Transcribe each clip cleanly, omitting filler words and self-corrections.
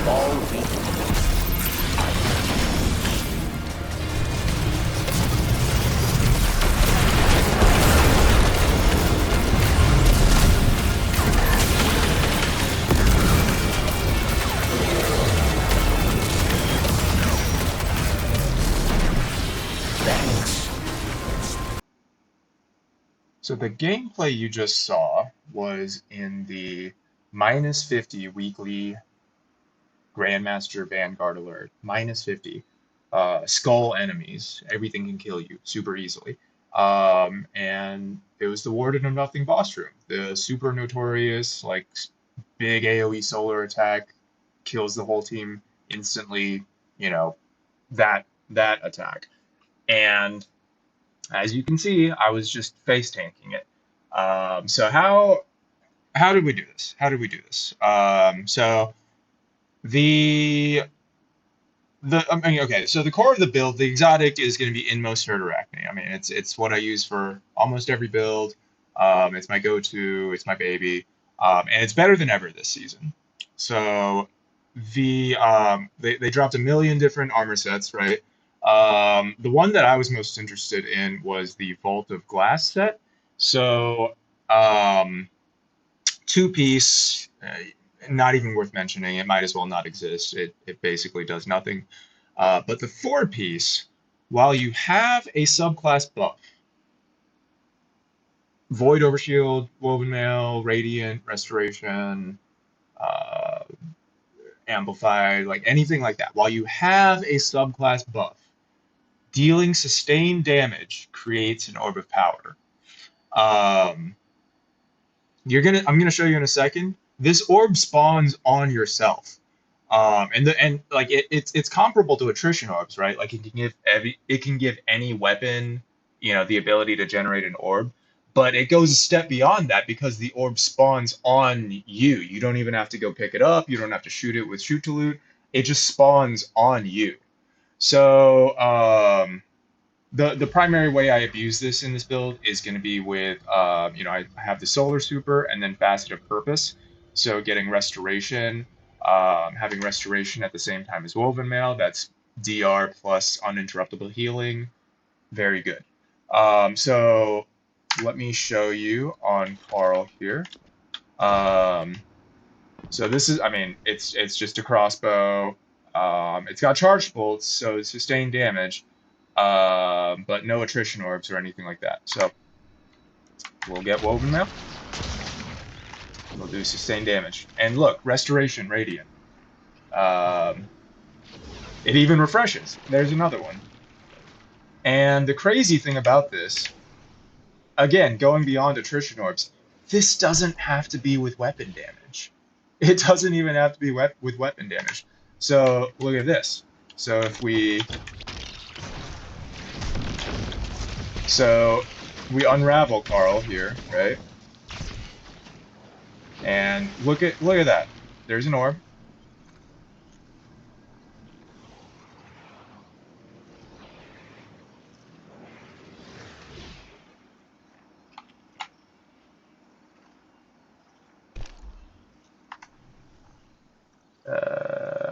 All weak. So the gameplay you just saw was in the -50 weekly Grandmaster Vanguard alert. -50. Skull enemies. Everything can kill you super easily. And it was the Warden of Nothing boss room. The super notorious, like, big AoE solar attack kills the whole team instantly, you know, that attack. And as you can see, I was just face tanking it. So how did we do this? How did we do this? So the I mean, okay, so the core of the build, the exotic is going to be Inmost Herd Arachne. I mean, it's what I use for almost every build. It's my go-to. It's my baby, and it's better than ever this season. So they dropped a million different armor sets, right? The one that I was most interested in was the Vault of Glass set. So two-piece, not even worth mentioning. It might as well not exist. It basically does nothing. But the four-piece, while you have a subclass buff, Void Overshield, Woven Mail, Radiant, Restoration, uh, Amplified, like anything like that, while you have a subclass buff, dealing sustained damage creates an Orb of Power. Um, I'm gonna show you in a second. This orb spawns on yourself. And like it's comparable to attrition orbs, right? Like it can give any weapon, the ability to generate an orb, but it goes a step beyond that because the orb spawns on you. You don't even have to go pick it up. You don't have to shoot it with shoot to loot. It just spawns on you. So the primary way I abuse this in this build is going to be with, I have the Solar Super and then Facet of Purpose. So getting Restoration, having Restoration at the same time as Woven Mail, that's DR plus uninterruptible healing. Very good. So let me show you on Carl here. So this is, I mean, it's just a crossbow. It's got charged bolts, so sustained damage, but no attrition orbs or anything like that. So we'll get Woven Mail. We'll do sustained damage. And look, Restoration, Radiant. It even refreshes. There's another one. And the crazy thing about this, again, going beyond attrition orbs, this doesn't have to be with weapon damage. It doesn't even have to be with weapon damage. So look at this. So if we unravel Carl here, right? And look at that. There's an orb.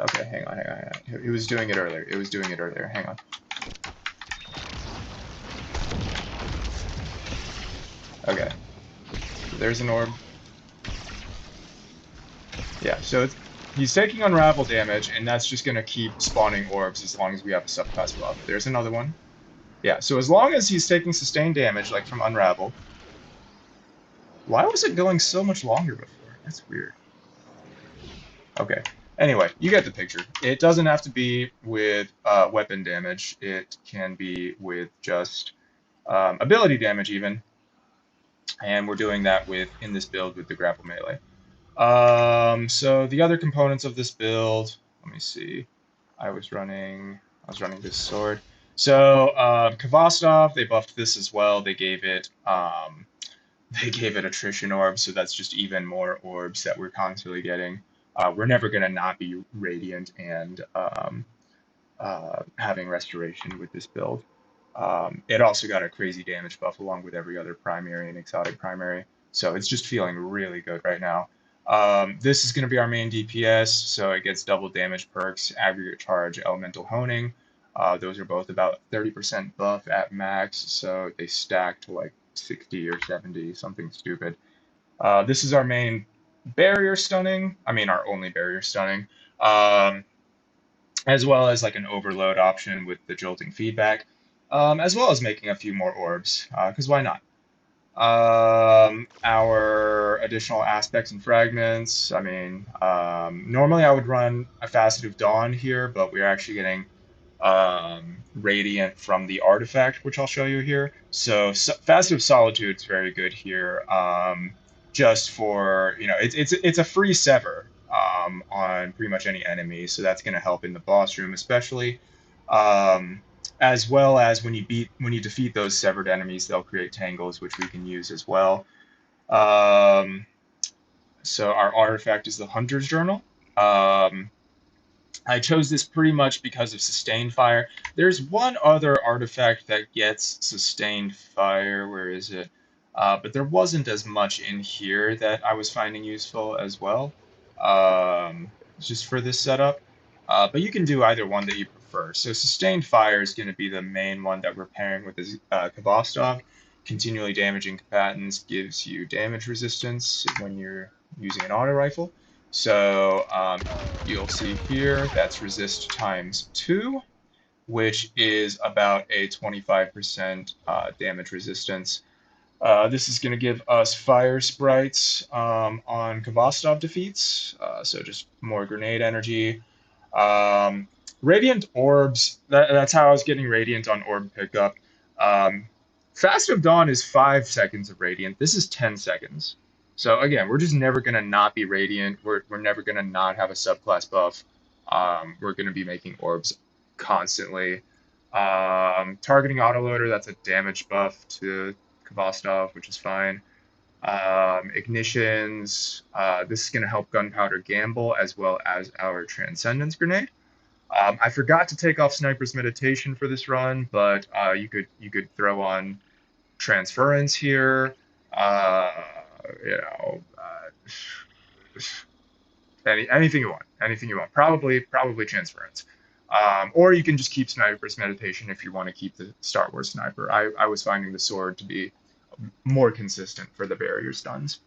Okay, hang on. It was doing it earlier. Hang on. Okay. So there's an orb. Yeah, so he's taking unravel damage, and that's just going to keep spawning orbs as long as we have a subclass buff. There's another one. Yeah, so as long as he's taking sustained damage, like from unravel. Why was it going so much longer before? That's weird. Okay. Anyway, you get the picture. It doesn't have to be with weapon damage. It can be with just ability damage even. And we're doing that in this build with the grapple melee. So the other components of this build, let me see. I was running this sword. So Kvastov, they buffed this as well. They gave it attrition orbs, so that's just even more orbs that we're constantly getting. We're never gonna not be radiant and having restoration with this build. It also got a crazy damage buff along with every other primary and exotic primary, so it's just feeling really good right now. This is going to be our main DPS, so it gets double damage perks, aggregate charge, elemental honing. Those are both about 30% buff at max, so they stack to like 60 or 70, something stupid. This is our main barrier stunning, I mean our only barrier stunning, um, as well as like an overload option with the jolting feedback, as well as making a few more orbs, because why not? Our additional aspects and fragments. I mean, normally I would run a Facet of Dawn here, but we're actually getting Radiant from the artifact, which I'll show you here. So Facet of Solitude is very good here, just for, it's a free sever on pretty much any enemy, so that's going to help in the boss room especially. Um, as well as when you defeat those severed enemies, they'll create tangles, which we can use as well. Um, so our artifact is the Hunter's Journal. Um, I chose this pretty much because of sustained fire. There's one other artifact that gets sustained fire. Where is it? But there wasn't as much in here that I was finding useful as well, just for this setup. But you can do either one that you prefer. So sustained fire is going to be the main one that we're pairing with this Kavostov. Continually damaging combatants gives you damage resistance when you're using an auto rifle. So you'll see here that's resist times 2, which is about a 25% damage resistance. This is going to give us fire sprites on Kavostov defeats, so just more grenade energy. Um, Radiant orbs, that's how I was getting Radiant on orb pickup. Um, Fast of Dawn is 5 seconds of Radiant. This is 10 seconds. So again, we're just never going to not be Radiant. We're never going to not have a subclass buff. We're going to be making orbs constantly. Targeting autoloader, that's a damage buff to Kvostov, which is fine. Ignitions, this is going to help Gunpowder Gamble as well as our Transcendence Grenade. I forgot to take off Sniper's Meditation for this run, but you could throw on Transference here. Uh, you know, anything you want, anything you want. Probably Transference. Or you can just keep Sniper's Meditation if you want to keep the Star Wars Sniper. I was finding the sword to be more consistent for the barrier stuns.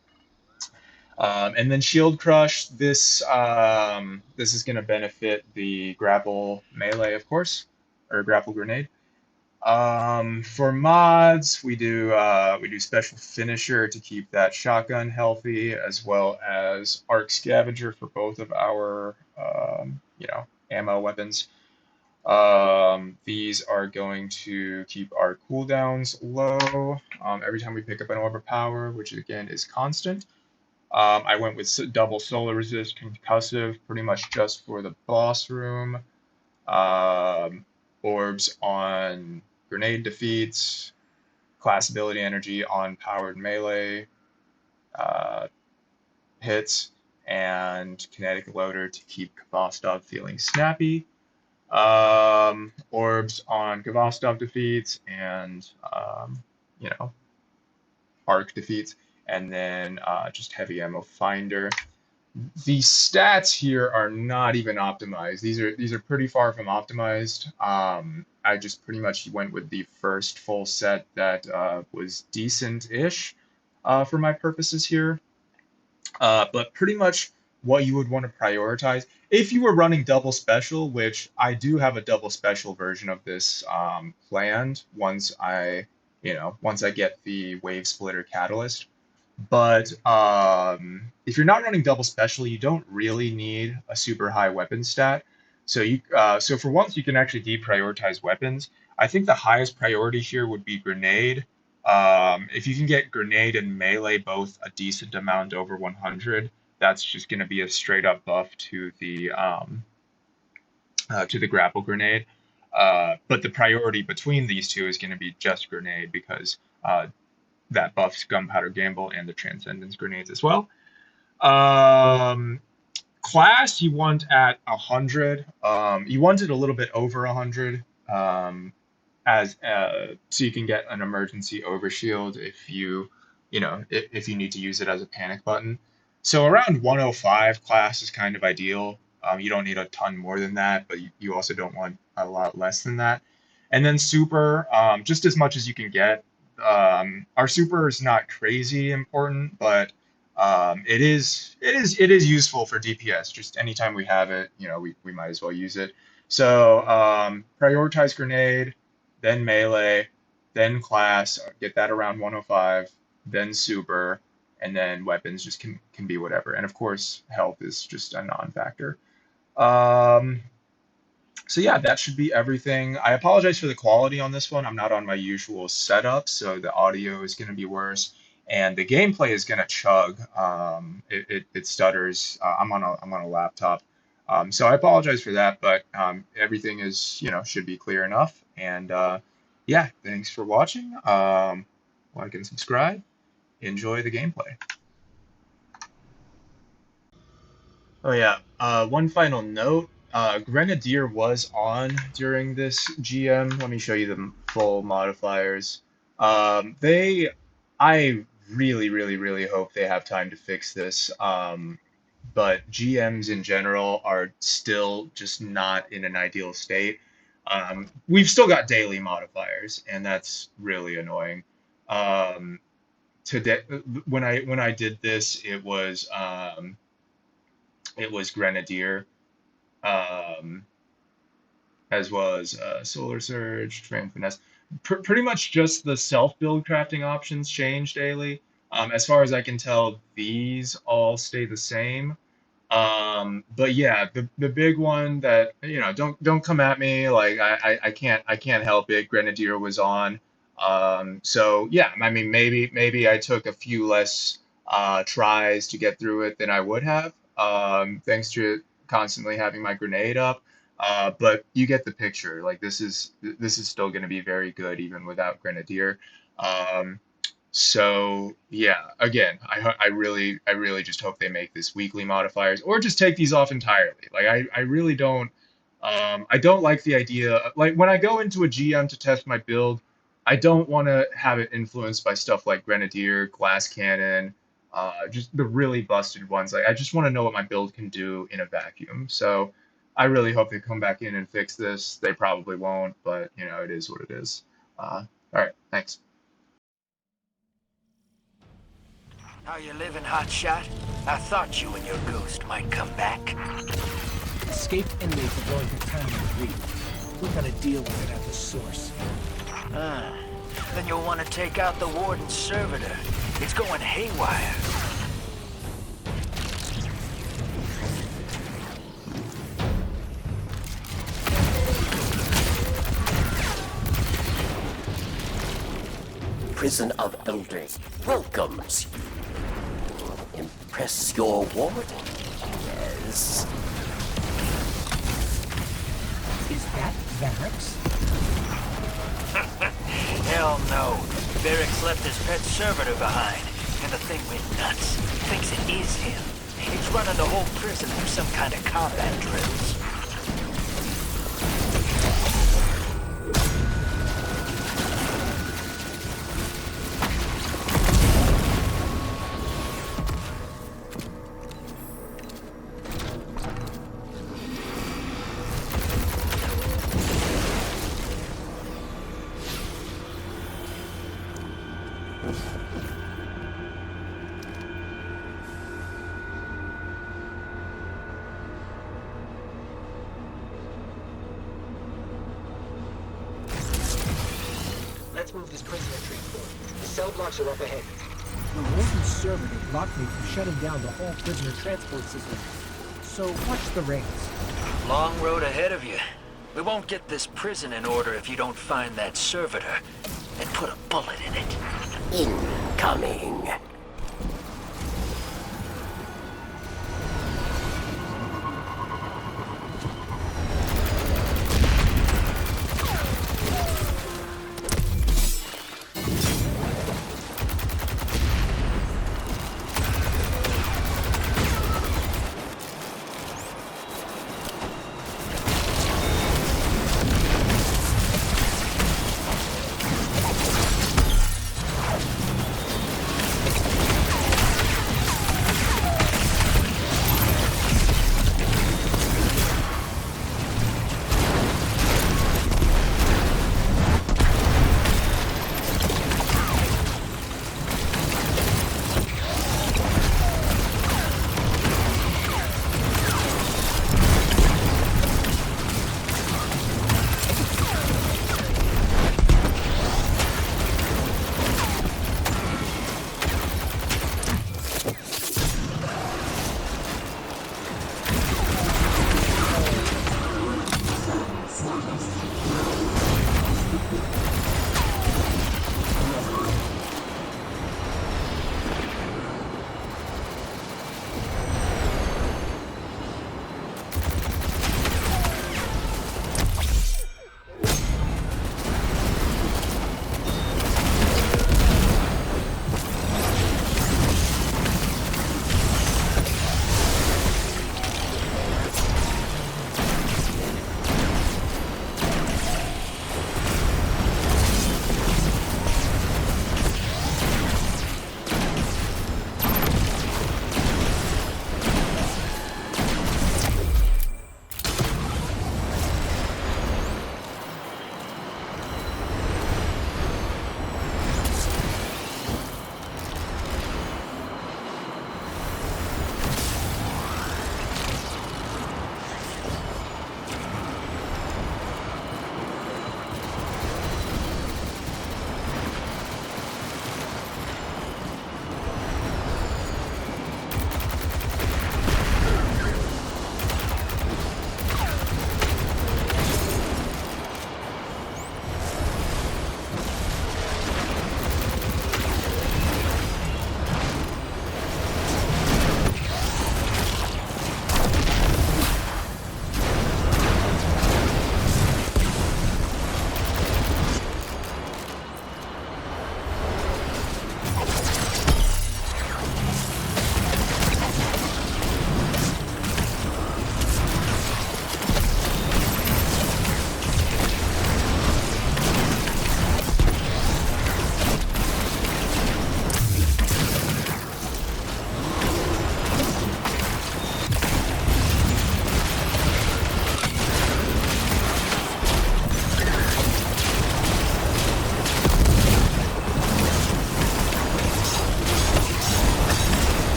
And then Shield Crush, this is going to benefit the grapple melee, of course, or grapple grenade. For mods, we do Special Finisher to keep that shotgun healthy, as well as Arc Scavenger for both of our ammo weapons. These are going to keep our cooldowns low every time we pick up an orb of power, which again is constant. I went with double solar resist concussive, pretty much just for the boss room. Orbs on grenade defeats, class ability energy on powered melee hits, and kinetic loader to keep Kvostov feeling snappy. Orbs on Kvostov defeats and arc defeats, and then just heavy ammo finder. The stats here are not even optimized. These are pretty far from optimized. I just pretty much went with the first full set that was decent-ish for my purposes here. But pretty much what you would want to prioritize if you were running double special, which I do have a double special version of this planned once I get the wave splitter catalyst. But if you're not running double special, you don't really need a super high weapon stat. So for once, you can actually deprioritize weapons. I think the highest priority here would be grenade. If you can get grenade and melee both a decent amount over 100, that's just going to be a straight up buff to the grapple grenade. But the priority between these two is going to be just grenade because that buffs Gunpowder Gamble and the Transcendence grenades as well. Class you want at 100. You want it a little bit over 100, so you can get an emergency overshield if you need to use it as a panic button. So around 105 class is kind of ideal. You don't need a ton more than that, but you also don't want a lot less than that. And then super, just as much as you can get. Our super is not crazy important, but it is useful for DPS. Just anytime we have it, we might as well use it. So prioritize grenade, then melee, then class. Get that around 105, then super, and then weapons just can be whatever. And of course, health is just a non-factor. Um, so yeah, that should be everything. I apologize for the quality on this one. I'm not on my usual setup, so the audio is going to be worse, and the gameplay is going to chug. It stutters. I'm on a laptop, so I apologize for that. But everything is should be clear enough. And yeah, thanks for watching. Like and subscribe. Enjoy the gameplay. Oh yeah, one final note. Grenadier was on during this GM. Let me show you the full modifiers. I really, really, really hope they have time to fix this. But GMs in general are still just not in an ideal state. We've still got daily modifiers, and that's really annoying. Today, when I did this, it was Grenadier, um, as well as Solar Surge, Train Finesse. Pretty much just the self-build crafting options change daily. As far as I can tell, these all stay the same. But yeah, the big one that don't come at me, like I can't help it. Grenadier was on. So yeah, I mean maybe I took a few less tries to get through it than I would have, thanks to constantly having my grenade up. But you get the picture. Like this is still going to be very good even without Grenadier. Um, so yeah, again, I really just hope they make this weekly modifiers or just take these off entirely. Like I really don't. I don't like the idea. Like when I go into a GM to test my build, I don't want to have it influenced by stuff like Grenadier, Glass Cannon, just the really busted ones. Like I just want to know what my build can do in a vacuum. So I really hope they come back in and fix this. They probably won't, but it is what it is. All right, thanks. How you living, hotshot? I thought you and your ghost might come back. Escaped inmates are going to town to breathe. We're gonna deal with it at the source. Then you'll want to take out the warden's servitor. It's going haywire. Prison of Elders welcomes you. Impress your warden? Yes. Is that Varix? Hell no. Barracks left his pet servitor behind, and the thing went nuts. Thinks it is him. He's running the whole prison through some kind of combat drills. Let's move this prisoner tree forward. The cell blocks are up ahead. The warden's servitor blocked me from shutting down the whole prisoner transport system. So watch the reins. Long road ahead of you. We won't get this prison in order if you don't find that servitor and put a bullet in it. Incoming.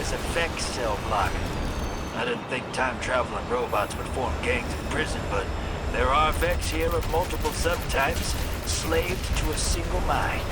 is a Vex cell block. I didn't think time-traveling robots would form gangs in prison, but there are Vex here of multiple subtypes, slaved to a single mind.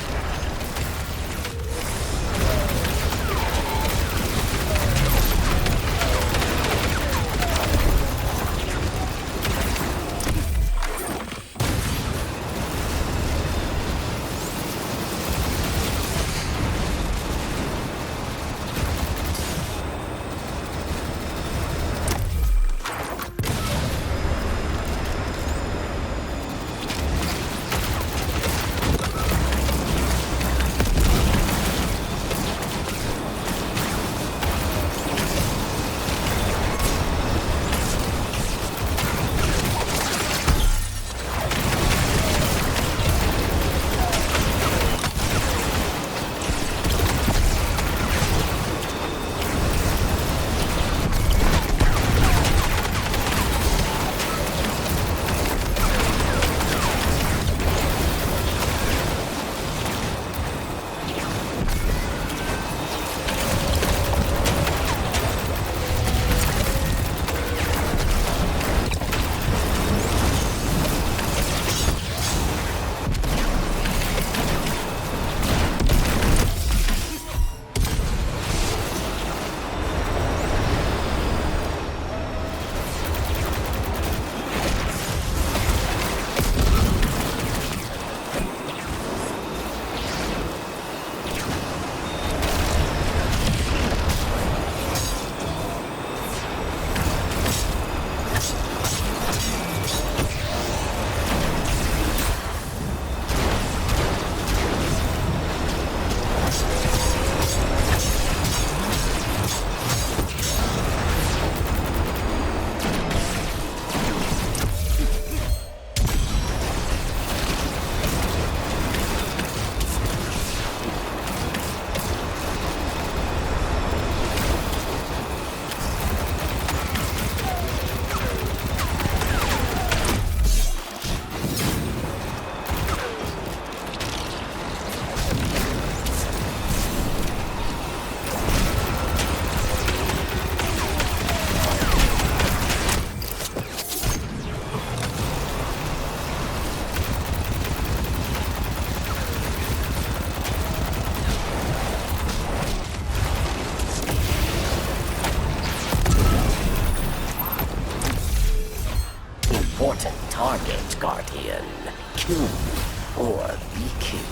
Important target, Guardian. Kill or be killed.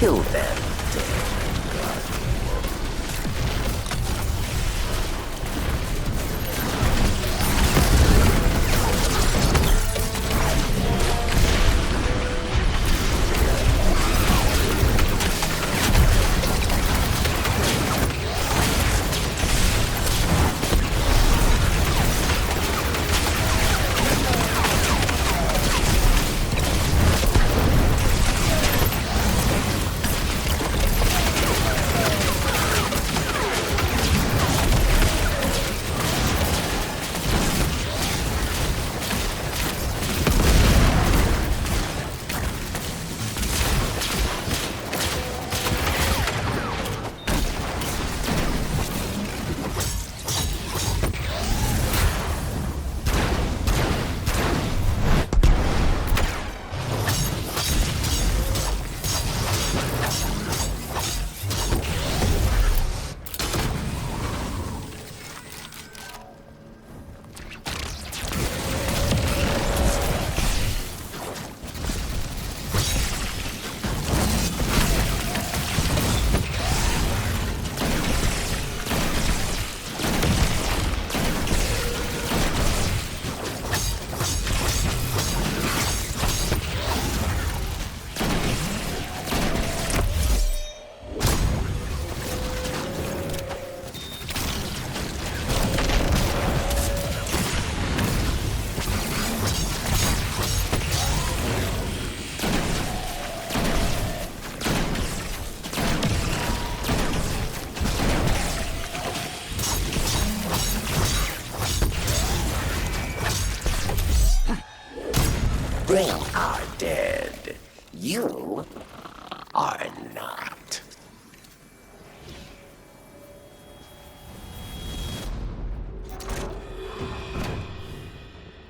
Kill them, dead. They are dead. You are not.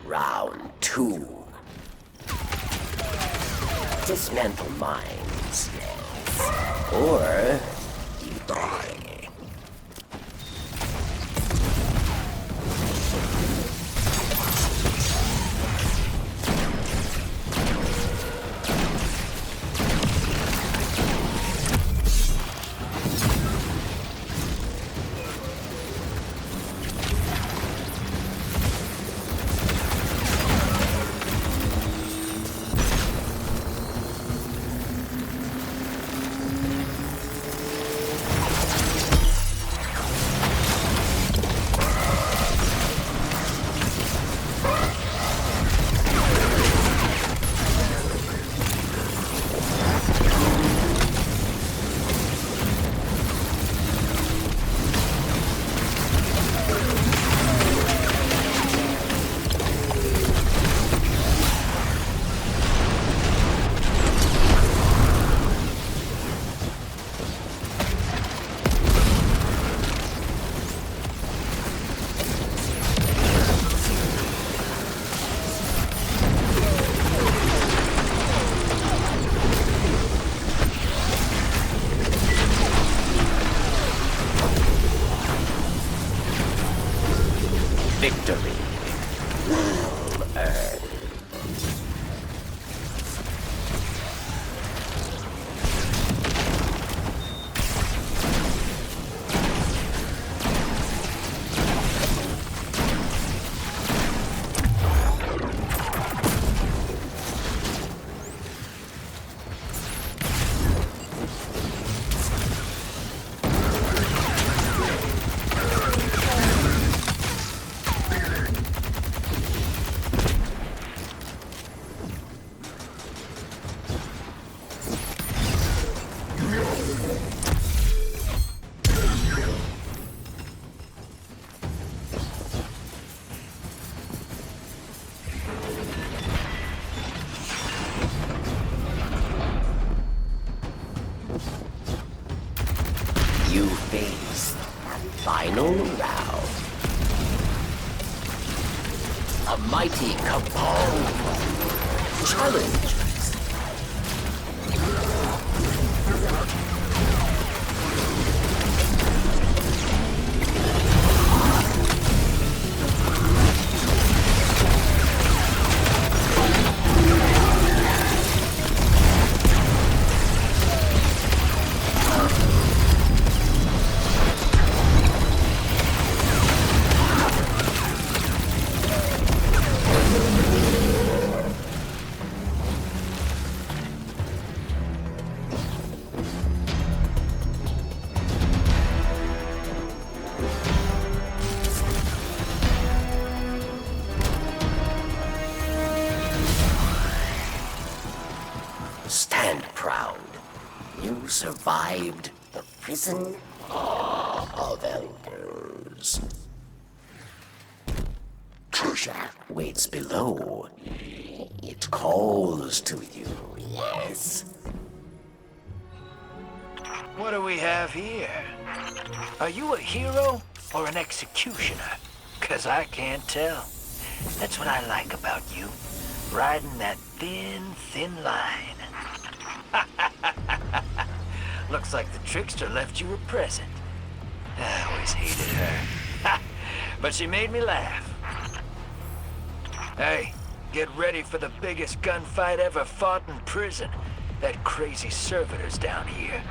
Round 2. Dismantle mines. Or you die. Victory. Well earned. You face final round. A mighty cabal challenge. crowned. You survived the prison of elders. Treasure waits below. It calls to you, yes. What do we have here? Are you a hero or an executioner? 'Cause I can't tell. That's what I like about you. Riding that thin, thin line. Looks like the trickster left you a present. I always hated her. But she made me laugh. Hey, get ready for the biggest gunfight ever fought in prison. That crazy servitor's down here.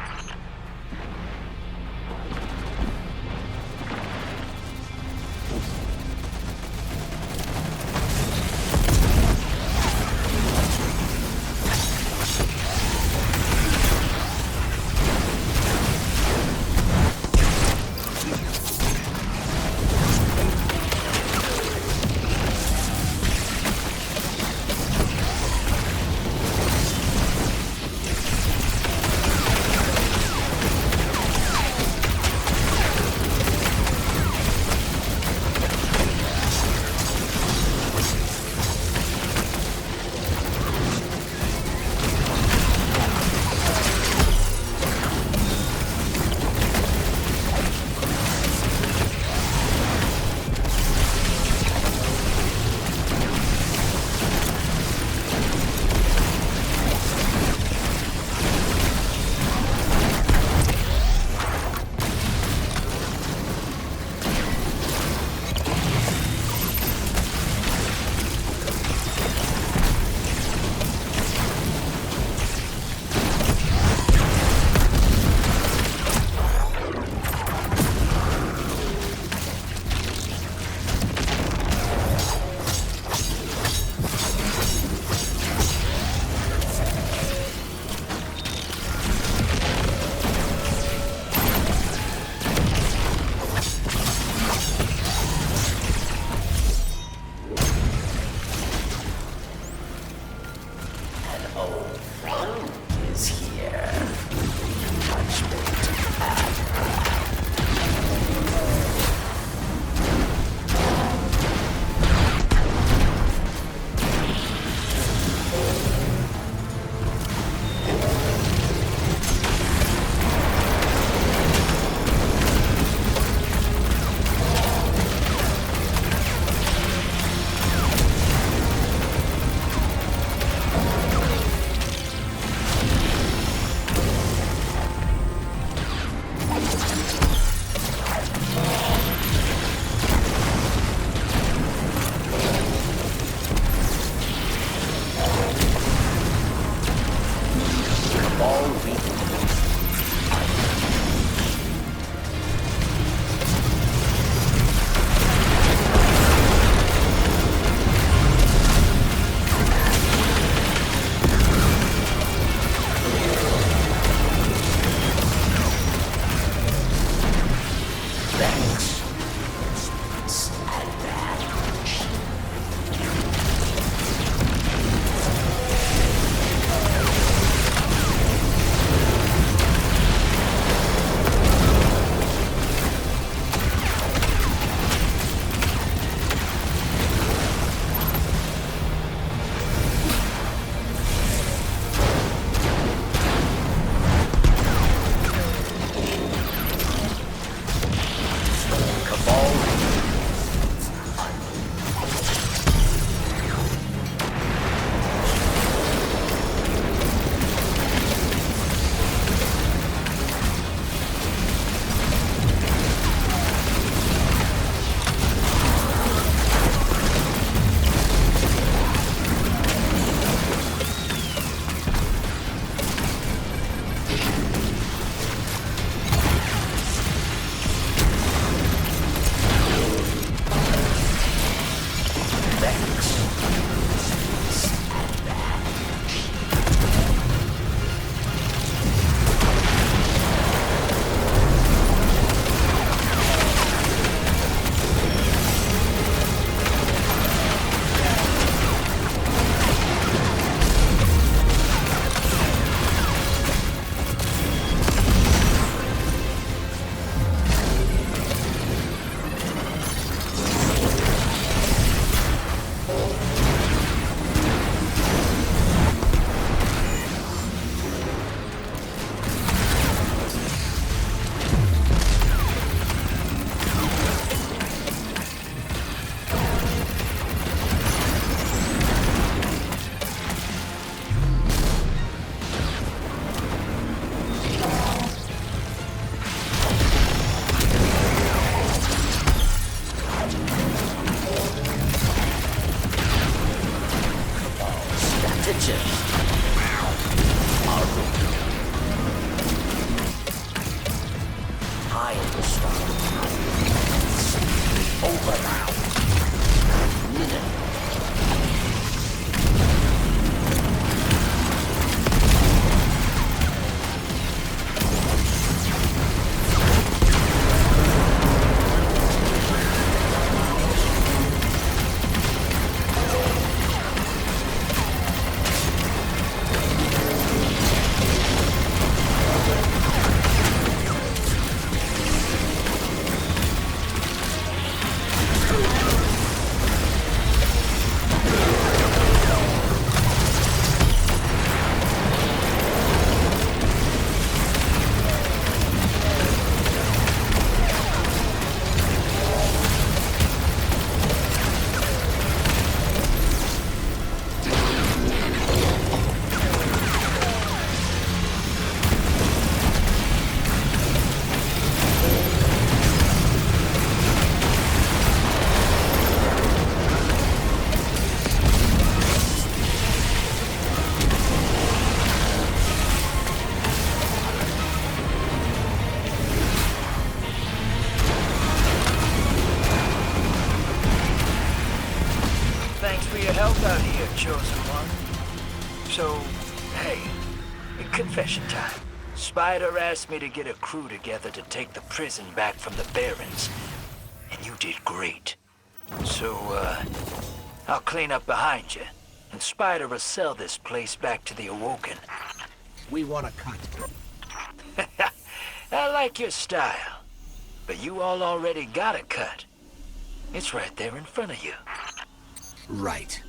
Spider asked me to get a crew together to take the prison back from the Barons, and you did great. So, I'll clean up behind you, and Spider will sell this place back to the Awoken. We want a cut. I like your style, but you all already got a cut. It's right there in front of you. Right.